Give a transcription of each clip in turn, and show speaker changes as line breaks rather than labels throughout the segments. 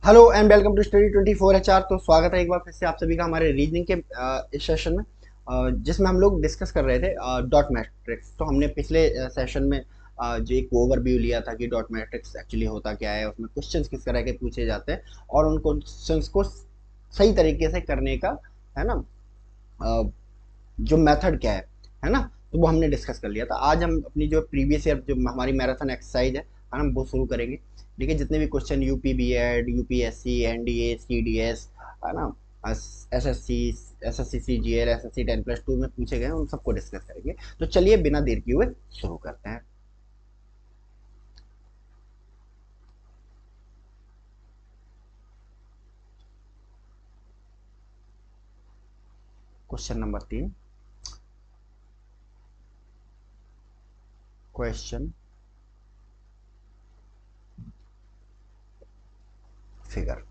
Hello and welcome to study 24 HR। तो स्वागत है एक बार फिर से आप सभी का हमारे रीजनिंग के इस सेशन में, जिसमें हम लोग डिस्कस कर रहे थे डॉट मैट्रिक्स। तो हमने पिछले सेशन में जो एक ओवरव्यू लिया था कि डॉट मैट्रिक्स एक्चुअली होता क्या है, उसमें क्वेश्चंस किस तरह के पूछे जाते हैं और उन क्वेश्चंस को सही तरीके से करने का, है ना, जो मेथड क्या है ना। तो वो हमने डिस्कस कर लिया था। आज हम अपनी जो प्रीवियस ईयर जो हमारी मैराथन एक्सरसाइज है ना, वो शुरू करेंगे। देखिए जितने भी question UP B Ed, UPSC, NDA, CDS, है ना, एसएससी, एसएससी सीजीएल, एसएससी 10+2 में पूछे गए उन सबको डिस्कस करेंगे। तो चलिए बिना देर किए हुए शुरू करते हैं। Question number 3। Question figure.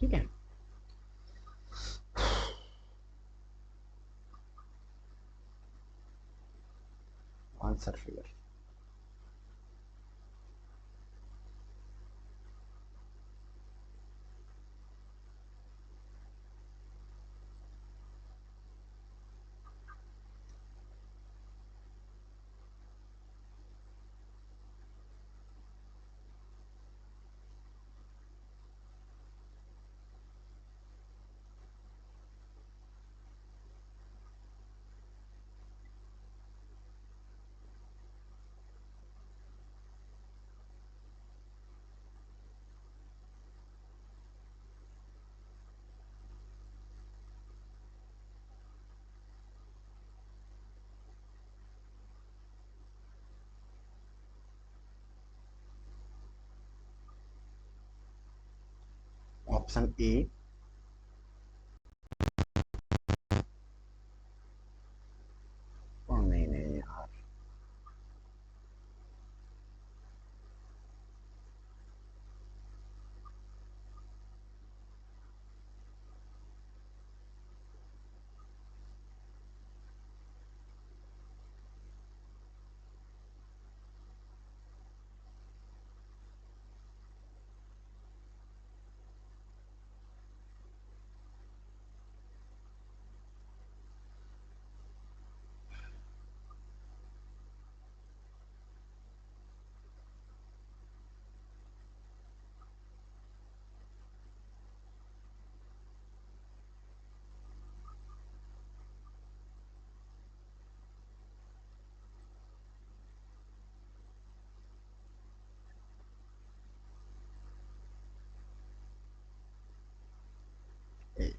ठीक है। Answer figure. Option A. नहीं नहीं यार। ए।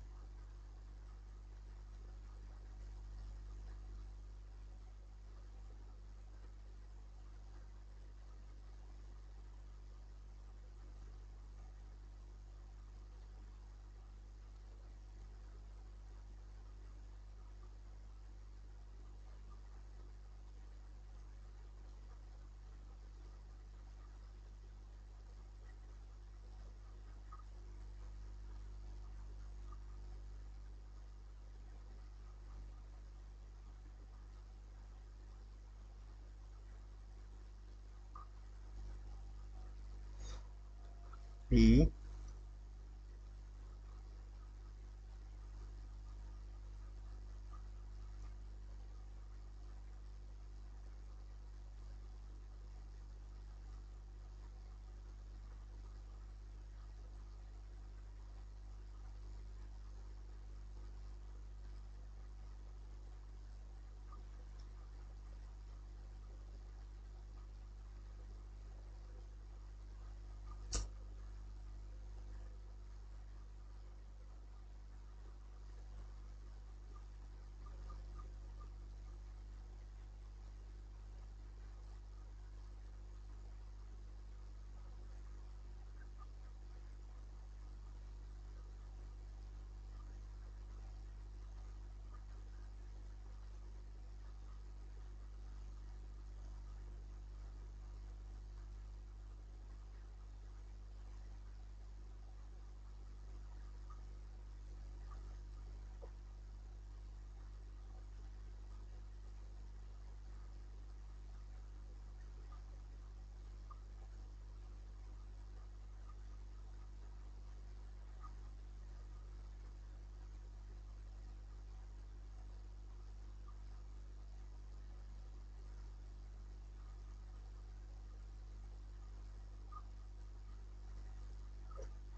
बी।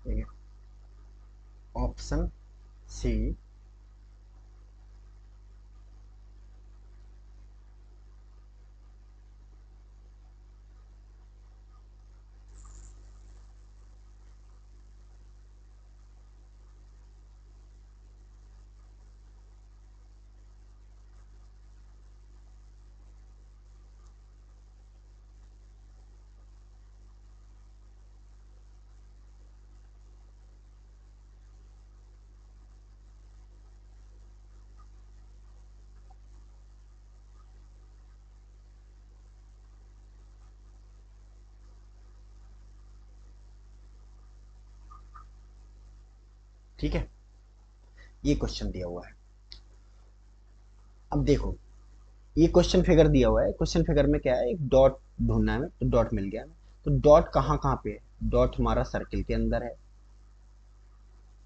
ठीक है, ऑप्शन सी। ठीक है, ये क्वेश्चन दिया हुआ है। अब देखो, ये क्वेश्चन फिगर दिया हुआ है। क्वेश्चन फिगर में क्या है, एक डॉट ढूंढना है हमें, तो डॉट मिल गया हमें। तो डॉट कहाँ कहाँ पे है? डॉट हमारा सर्किल के अंदर है,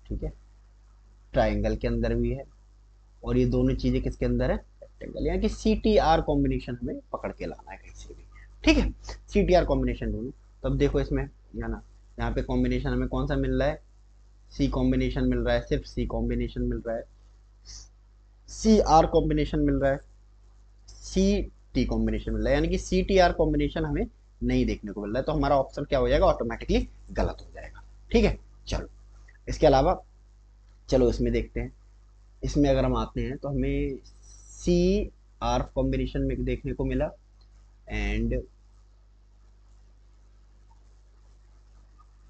ठीक है, ट्राइंगल के अंदर भी है, और ये दोनों चीजें किसके अंदर है? रेक्टेंगल। यानी कि सी टी आर कॉम्बिनेशन हमें पकड़ के लाना है कहीं से भी। ठीक है, सी टी आर कॉम्बिनेशन ढूंढो। तब देखो इसमें, है ना, यहाँ पे कॉम्बिनेशन हमें कौन सा मिल रहा है? सी कॉम्बिनेशन मिल रहा है, सिर्फ सी कॉम्बिनेशन मिल रहा है। सी आर कॉम्बिनेशन मिल रहा है, सी टी कॉम्बिनेशन मिल रहा है, यानी कि सी टी आर कॉम्बिनेशन हमें नहीं देखने को मिल रहा है। तो हमारा ऑप्शन क्या हो जाएगा? ऑटोमेटिकली गलत हो जाएगा। ठीक है, चलो इसके अलावा, चलो इसमें देखते हैं। इसमें अगर हम आते हैं तो हमें सी आर कॉम्बिनेशन में देखने को मिला, एंड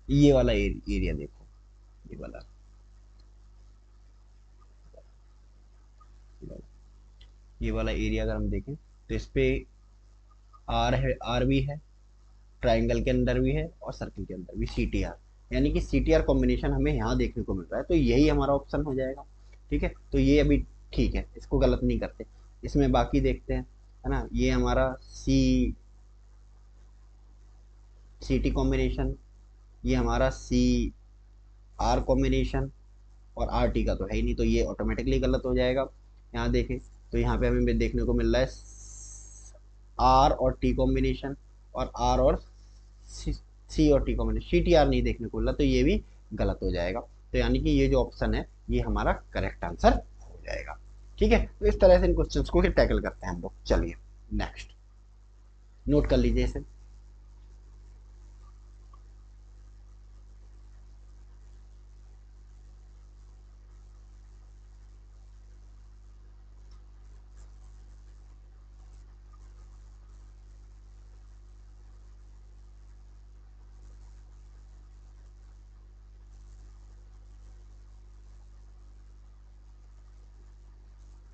ये वाला एरिया देखो, ये वाला, ये वाला एरिया अगर हम देखें तो इस पे आर है, आर भी है, ट्राइंगल के अंदर भी है, और सर्किल के अंदर भी सी टी आर। यानी कि सी टी आर कॉम्बिनेशन हमें यहाँ देखने को मिल रहा है, तो यही हमारा ऑप्शन हो जाएगा। ठीक है, तो ये अभी ठीक है, इसको गलत नहीं करते। इसमें बाकी देखते हैं, है ना, ये हमारा सी टी कॉम्बिनेशन, ये हमारा सी आर कॉम्बिनेशन, और आर टी का तो है ही नहीं, तो ये ऑटोमेटिकली गलत हो जाएगा। यहाँ देखें तो यहाँ पे हमें देखने को मिल रहा है आर और टी कॉम्बिनेशन, और आर और सी और T combination, C T R नहीं देखने को मिल रहा, तो ये भी गलत हो जाएगा। तो यानी कि ये जो ऑप्शन है ये हमारा करेक्ट आंसर हो जाएगा। ठीक है, तो इस तरह से इन क्वेश्चंस को टैकल करते हैं हम लोग। चलिए नेक्स्ट, नोट कर लीजिए इसे।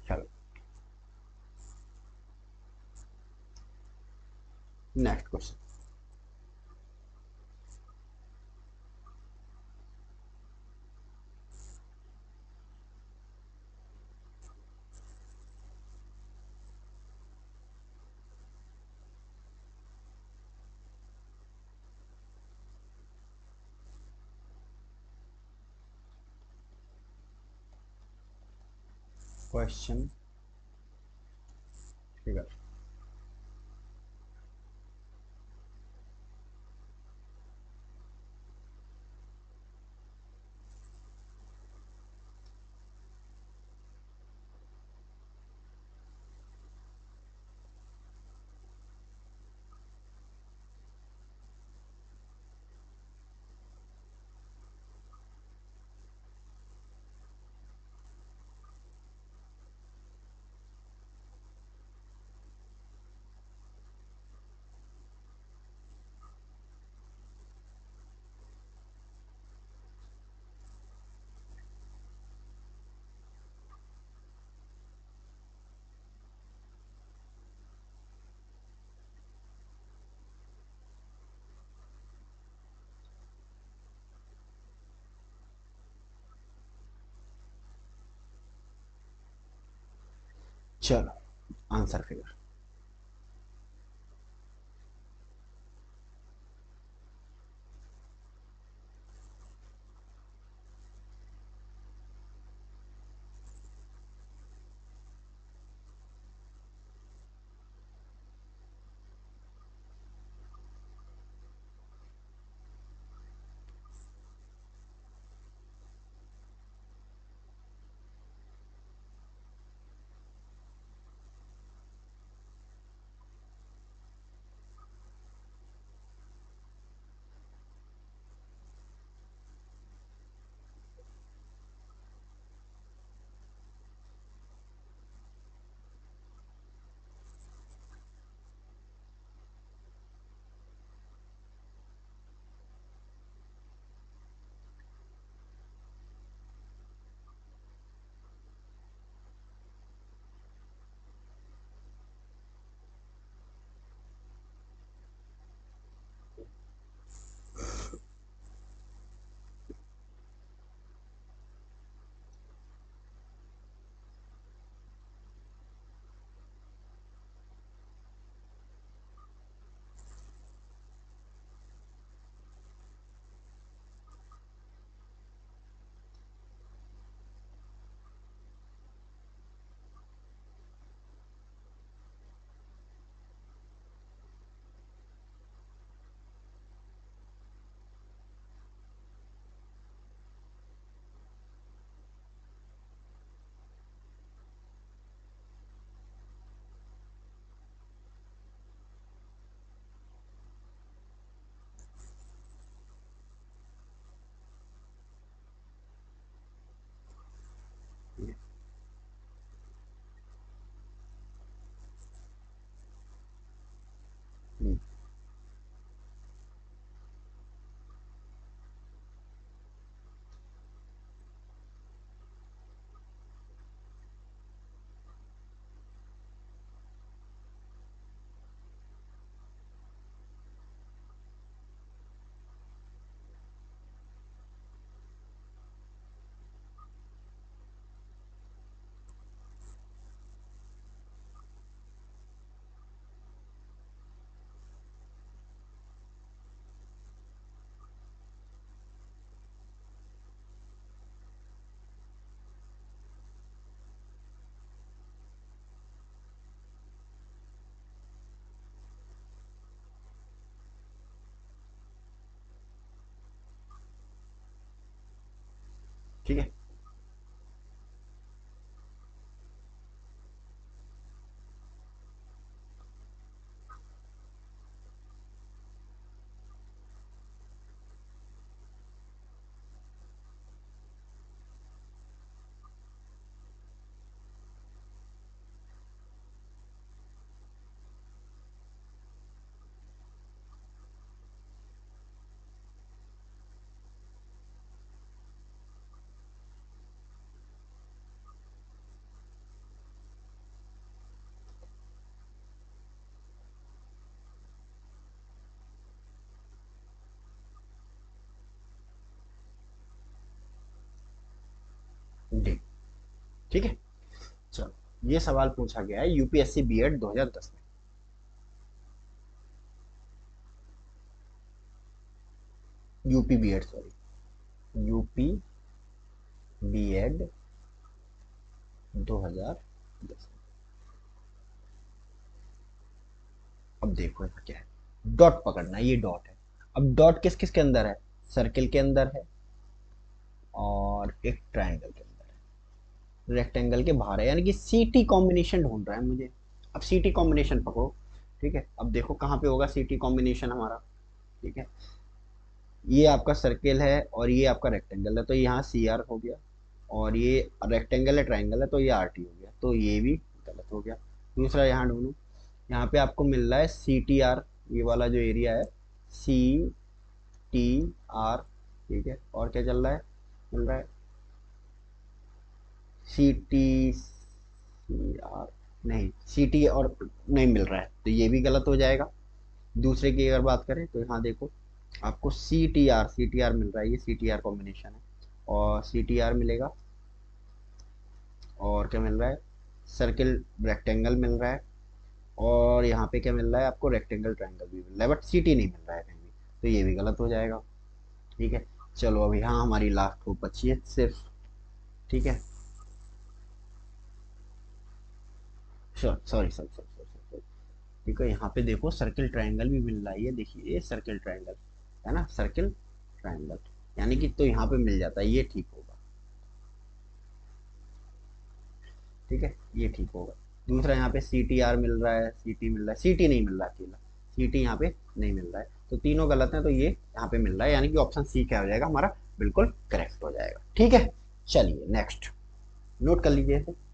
चलो नेक्स्ट क्वेश्चन। क्वेश्चन फिगर, चलो आंसर फिगर। हम्म, ठीक है। डी। ठीक है। चलो, ये सवाल पूछा गया है यूपीएससी बीएड 2010 में। UP BEd, sorry, UP BEd 2010। अब देखो यहाँ क्या है, डॉट पकड़ना है, ये डॉट है। अब डॉट किस किस के अंदर है? सर्किल के अंदर है और एक ट्रायंगल के अंदर है, रेक्टेंगल के बाहर है, यानी कि सीटी कॉम्बिनेशन ढूंढ रहा है मुझे। अब सीटी कॉम्बिनेशन पकड़ो। ठीक है, अब देखो कहाँ पे होगा सीटी कॉम्बिनेशन हमारा। ठीक है, ये आपका सर्किल है और ये आपका रेक्टेंगल है, तो यहाँ सी आर हो गया। और ये रेक्टेंगल है, ट्राइंगल है, तो ये आर टी हो गया, तो ये भी गलत हो गया। दूसरा यहाँ ढूंढूं, यहाँ पे आपको मिल रहा है सी टी आर, ये वाला जो एरिया है, सी टी आर। ठीक है, और क्या चल रहा है? मिल रहा है सी टी सी आर, नहीं सी टी और नहीं मिल रहा है, तो ये भी गलत हो जाएगा। दूसरे की अगर बात करें तो यहाँ देखो, आपको सी टी आर मिल रहा है, ये सी टी आर कॉम्बिनेशन है, और सी टी आर मिलेगा। और क्या मिल रहा है? सर्किल रेक्टेंगल मिल रहा है। और यहाँ पे क्या मिल रहा है आपको? रेक्टेंगल ट्रायंगल भी मिल रहा है, बट सी टी नहीं मिल रहा है कहीं भी, तो ये भी गलत हो जाएगा। ठीक है, चलो अब यहाँ हमारी लास्ट होप बची है सिर्फ। ठीक है, सॉरी सॉरी सॉरी सॉरी। ठीक है, यहाँ पे देखो सर्किल ट्रायंगल भी मिल रहा है, ये देखिए, ये सर्किल ट्रायंगल है ना, सर्किल ट्रायंगल, यानी कि तो यहाँ पे मिल जाता है, ये ठीक होगा। ठीक है, ये ठीक होगा। दूसरा यहाँ पे सी टी आर मिल रहा है, सी टी मिल रहा है, सी टी नहीं मिल रहा अकेला, सी टी यहाँ पे नहीं मिल रहा है, तो तीनों गलत हैं, तो ये यहाँ पे मिल रहा है, यानी कि ऑप्शन सी क्या हो जाएगा हमारा? बिल्कुल करेक्ट हो जाएगा। ठीक है, चलिए नेक्स्ट, नोट कर लीजिए इसे।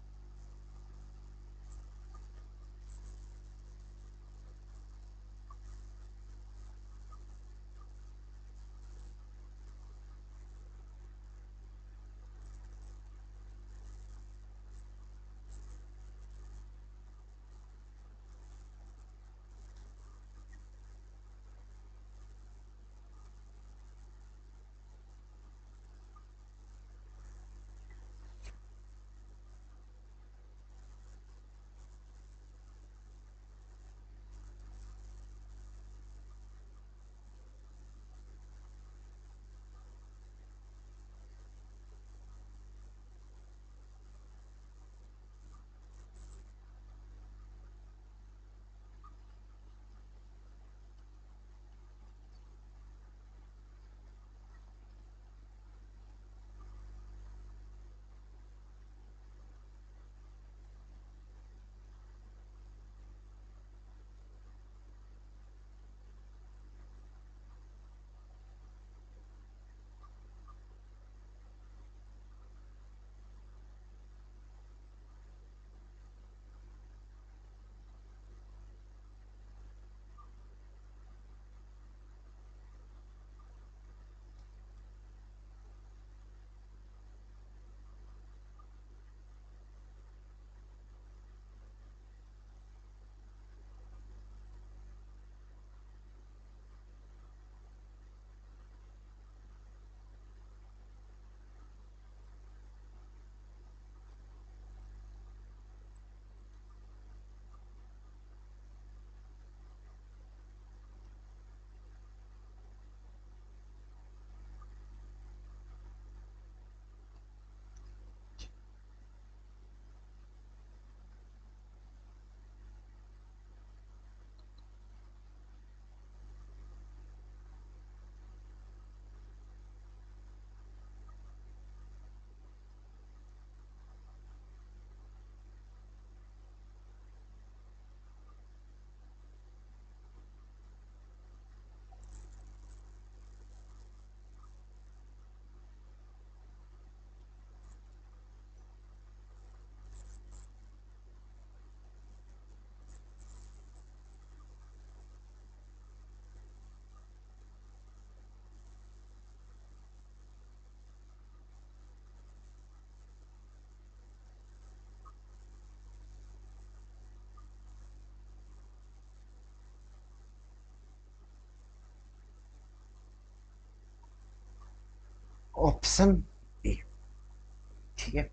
Option A. ठीक है।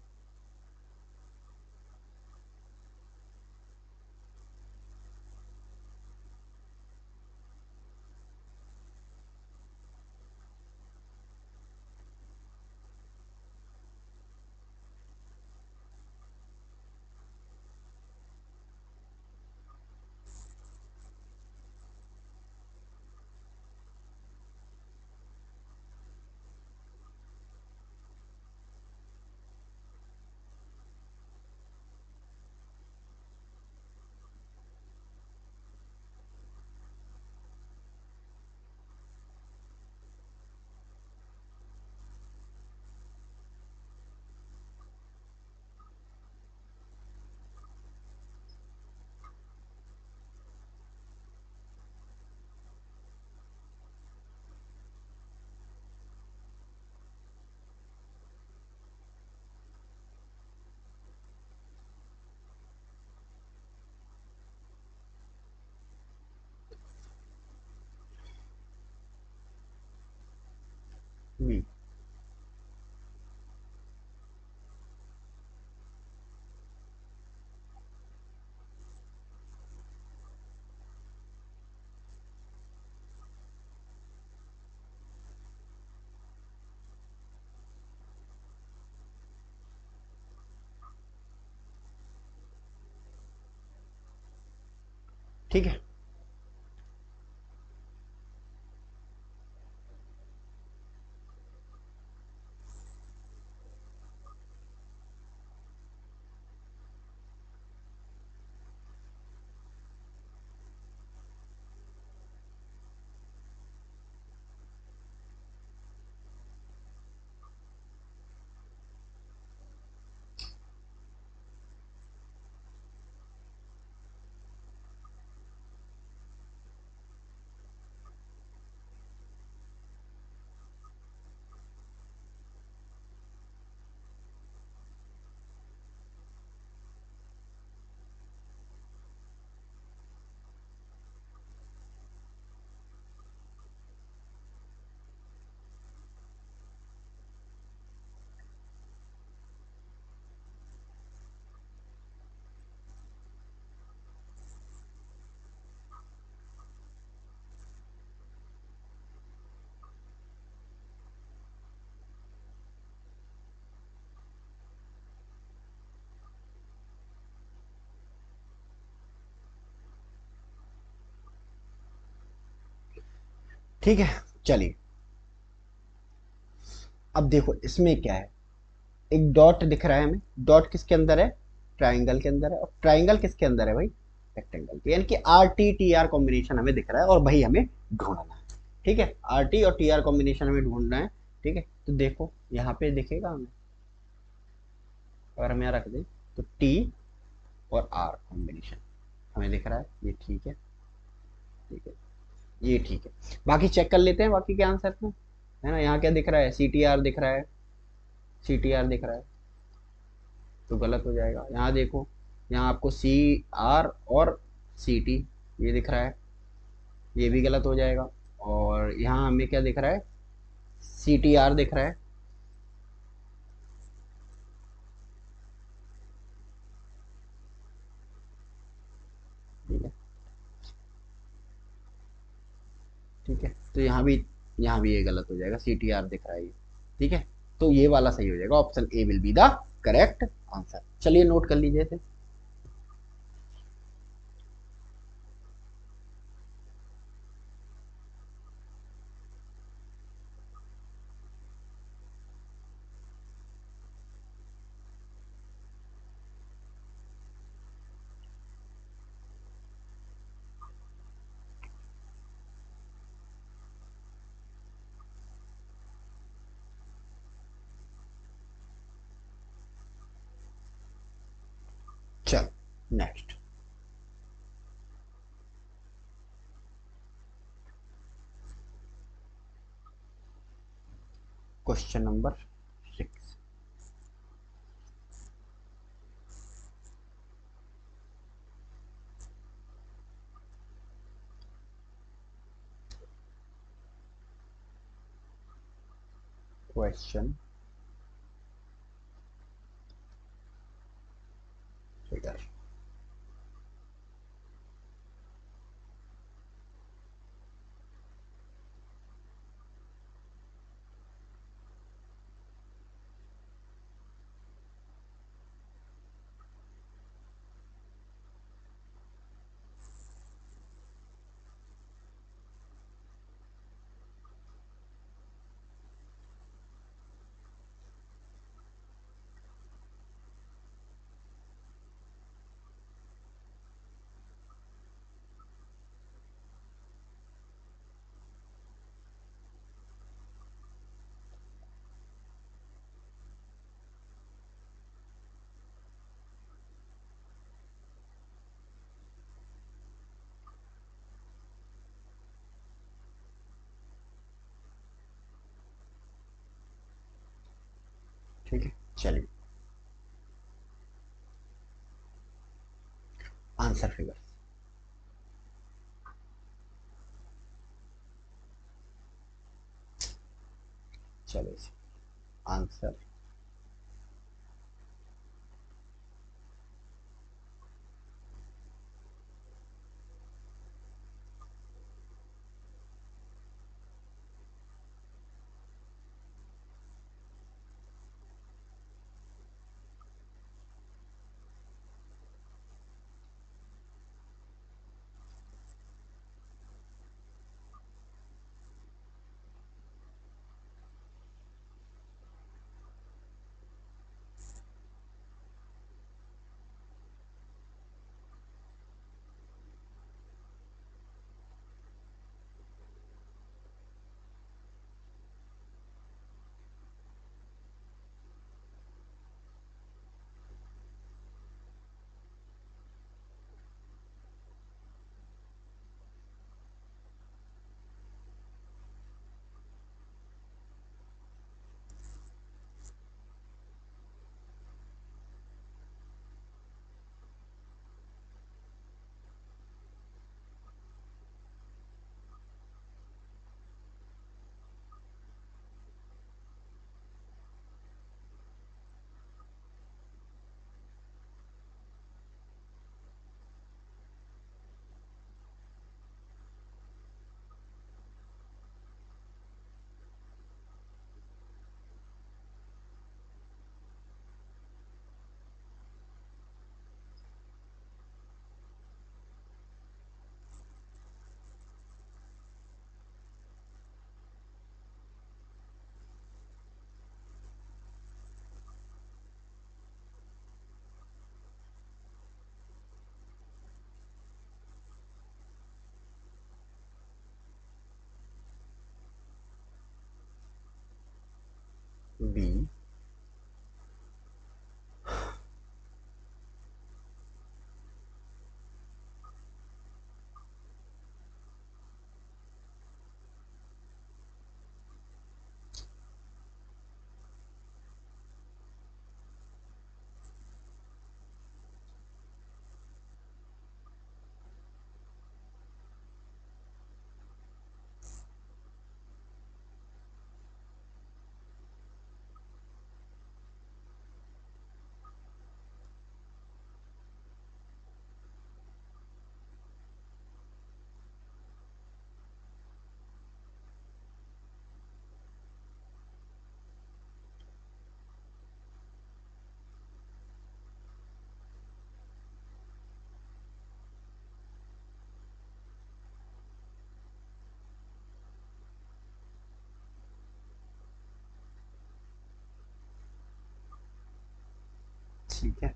बी। ठीक है। ठीक है। चलिए, अब देखो इसमें क्या है। एक डॉट दिख रहा है हमें। डॉट किसके अंदर है? ट्राइंगल के अंदर है। और ट्राइंगल किसके अंदर है भाई? रेक्टेंगल के। यानी कि R T T R combination हमें दिख रहा है और भाई हमें ढूंढना है। ठीक है, आर टी और टी आर कॉम्बिनेशन हमें ढूंढना है। ठीक है, तो देखो यहाँ पे दिखेगा हमें, अगर हम यहाँ रख दें तो टी और आर कॉम्बिनेशन हमें दिख रहा है। ये ठीक है। ठीक है, ये ठीक है। बाकी चेक कर लेते हैं बाकी के आंसर में। है ना, यहाँ क्या दिख रहा है? सी टी आर दिख रहा है। सी टी आर दिख रहा है, तो गलत हो जाएगा। यहाँ देखो, यहाँ आपको सी आर और सी टी ये दिख रहा है, ये भी गलत हो जाएगा। और यहाँ हमें क्या दिख रहा है? सी टी आर दिख रहा है। ठीक है। ठीक है, तो यहाँ भी ये गलत हो जाएगा, सी टी आर दिख रहा है ये। ठीक है, तो ये वाला सही हो जाएगा। Option A will be the correct answer. चलिए नोट कर लीजिए थे। चल, next question number 6। Question figure. ठीक है, चलिए आंसर फिगर। चलो आंसर बी। ठीक है,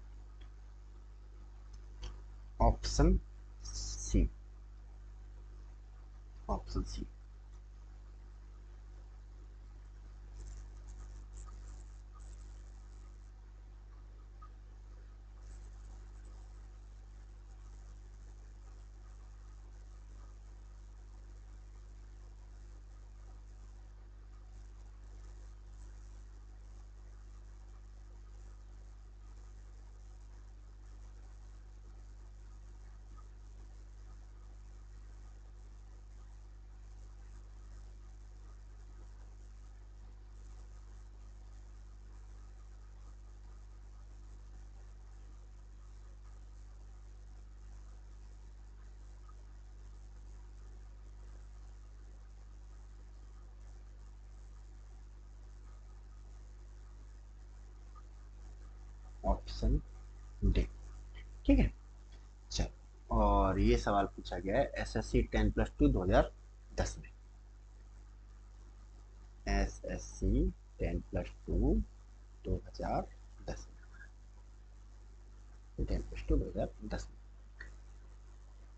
option C. Option C. Option D. ठीक है, चलो। और ये सवाल पूछा गया है एसएससी 10+2 2010 में। एसएससी 10+2 2010 में, 10+2 2010 में।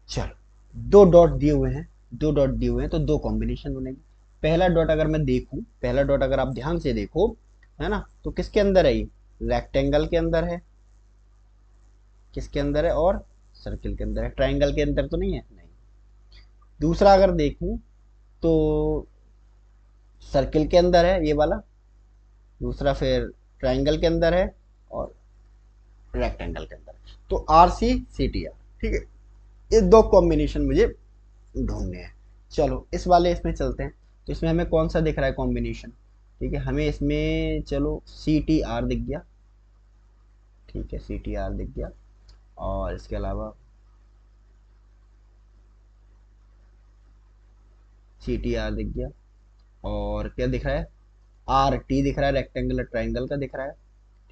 चलो, दो डॉट दिए हुए हैं, दो डॉट दिए हुए हैं तो दो कॉम्बिनेशन बनेगी। पहला डॉट अगर मैं देखूं, पहला डॉट अगर आप ध्यान से देखो, है ना, तो किसके अंदर है ये? रेक्टेंगल के अंदर है। किसके अंदर है? और सर्किल के अंदर है। ट्राइंगल के अंदर तो नहीं है, नहीं। दूसरा अगर देखूं तो सर्किल के अंदर है ये वाला, दूसरा फिर ट्राइंगल के अंदर है, और रेक्टेंगल के अंदर है। तो R C C T R. ठीक है, ये दो कॉम्बिनेशन मुझे ढूंढने हैं। चलो इस वाले इसमें चलते हैं। तो इसमें हमें कौन सा दिख रहा है कॉम्बिनेशन? ठीक है, हमें इसमें चलो सी टी आर दिख गया। ठीक है, सी टी आर दिख गया। और इसके अलावा सी टी आर दिख गया। और क्या दिख रहा है? आर टी दिख रहा है, रेक्टेंगल ट्राइंगल का दिख रहा है।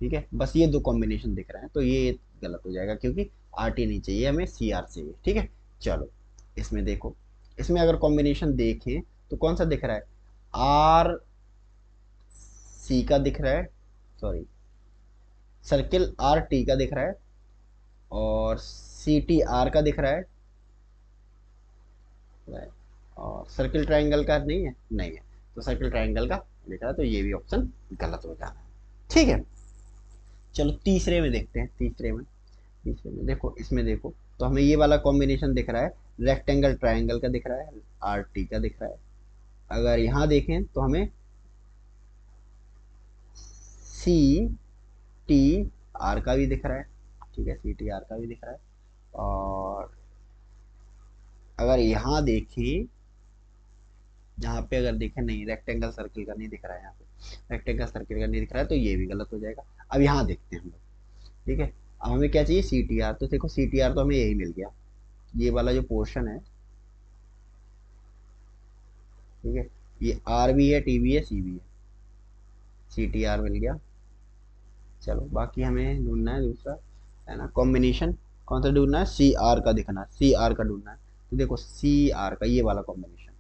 ठीक है, बस ये दो कॉम्बिनेशन दिख रहे हैं, तो ये गलत हो जाएगा क्योंकि आर टी नहीं चाहिए, हमें सी आर चाहिए। ठीक है, चलो इसमें देखो, इसमें अगर कॉम्बिनेशन देखें तो कौन सा दिख रहा है? आर सी का दिख रहा है, सॉरी, सर्किल आर टी का दिख रहा है, और सी टी आर का दिख रहा है, और सर्किल ट्राइंगल का नहीं है, नहीं है। तो सर्किल ट्राइंगल का दिख रहा है, तो ये भी ऑप्शन गलत हो जाना है। ठीक है, चलो तीसरे में देखते हैं। तीसरे में देखो, इसमें देखो तो हमें ये वाला कॉम्बिनेशन दिख रहा है, रेक्टेंगल ट्राइंगल का दिख रहा है, आर टी का दिख रहा है। अगर यहाँ देखें तो हमें सी टी आर का भी दिख रहा है। ठीक है, सी टी आर का भी दिख रहा है। और अगर यहाँ देखें, यहाँ पे अगर देखें, नहीं, रेक्टेंगल सर्किल का नहीं दिख रहा है, यहाँ पे रेक्टेंगल सर्किल का नहीं दिख रहा है, तो ये भी गलत हो जाएगा। अब यहाँ देखते हैं हम लोग। ठीक है, अब हमें क्या चाहिए? C T R. तो देखो सी टी आर तो हमें यही मिल गया, ये वाला जो पोर्शन है। ठीक है, ये आर भी है, टी भी है, सी भी है, सी टी आर मिल गया। चलो बाकी हमें ढूंढना है दूसरा, है ना, कॉम्बिनेशन। कौन सा ढूंढना है? सी आर का दिखना है, सी आर का ढूंढना है। तो देखो सी आर का ये वाला कॉम्बिनेशन,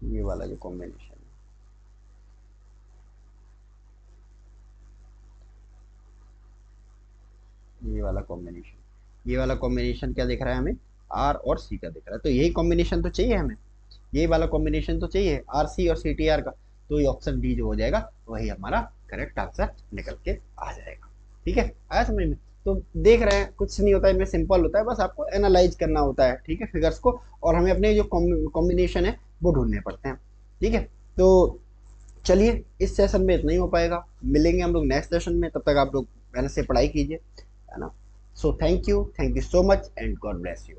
ये वाला जो कॉम्बिनेशन है, ये वाला कॉम्बिनेशन क्या दिख रहा है हमें? आर और सी का दिख रहा है। तो यही कॉम्बिनेशन तो चाहिए हमें, यही वाला कॉम्बिनेशन तो चाहिए, आर सी और सी टी आर का। तो ये ऑप्शन डी जो हो जाएगा वही हमारा करेक्ट आंसर निकल के आ जाएगा। ठीक है, आया समझ में? तो देख रहे हैं, कुछ नहीं होता है इनमें, सिंपल होता है, बस आपको एनालाइज करना होता है। ठीक है, फिगर्स को, और हमें अपने जो कॉम्बिनेशन है वो ढूंढने पड़ते हैं। ठीक है, तो चलिए इस सेशन में इतना ही हो पाएगा, मिलेंगे हम लोग नेक्स्ट सेशन में। तब तक आप लोग मेहनत से पढ़ाई कीजिए, है ना। So thank you so much and God bless you.